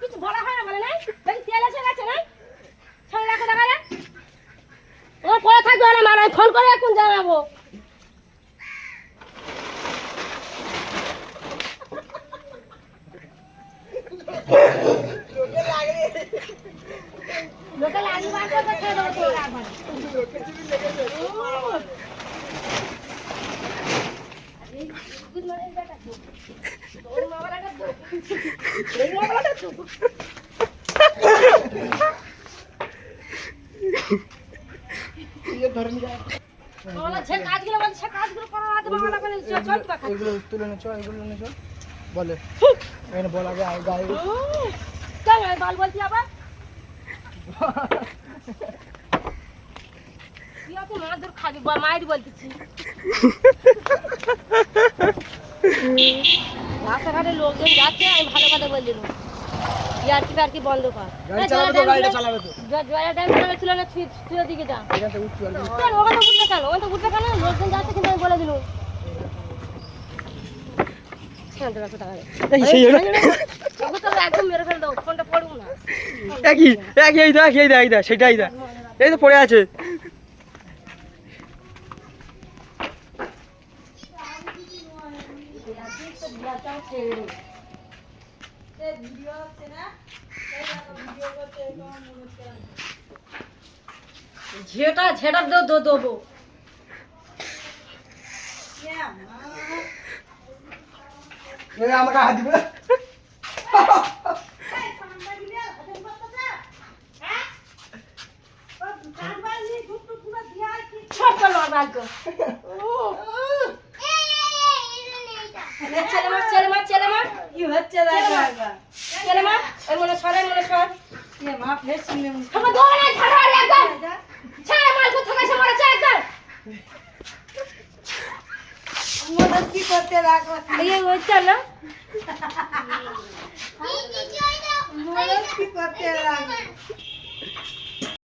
কিছু বলা হয় না বলে নাই তেল এসে গেছে নাই ছেড়ে রাখো দেখা যায় ও পরে থাকবে না মানে ফোন করে এখন জানাবো লোকে লাগি বাঁচতে তো ছেড়ে দেবো তো রাখবে গুড মর্নিং বেটা তোর মামালাটা তো এই মামালাটা তো ये धरनी जा मामला छे काजগুলো বল छे কাজগুলো করা আছে মামলা করে চল তো এগুলো তুলে নে চল এগুলো নে চল বলে এনে বল আগে আই গায় চল আই বাল বলতি আবার তুই তো মাদুর খাবি মাইর বলতিছি রাস্তাঘাটে লোকজন যাচ্ছে আমি ভালো কথা বল দিলাম ইয়ার কি বন্ধ কর গাড়ি চালাবে তো গাড়িটা চালাবে তো জয়া টাইম করে ছিল না তুই ওদিকে যা এখানে উঠছি আর চল ওখানে উঠবে কেন লোকজন যাচ্ছে কিন্তু আমি বলে দিলাম শান্ত রাখো তাহলে এই সেই ওকে তো একদম মেরে ফেল দাও ফোনটা পড়বো না একই এই দা সেটাই দা এই তো পড়ে আছে ঝেটা দেবো আমাকে হাত দিবে ছেলে মার কি হচ্ছে ছেলে মার মনে সর মা ফের শুনে কি করতে রাখো চলো কি করতে রাখো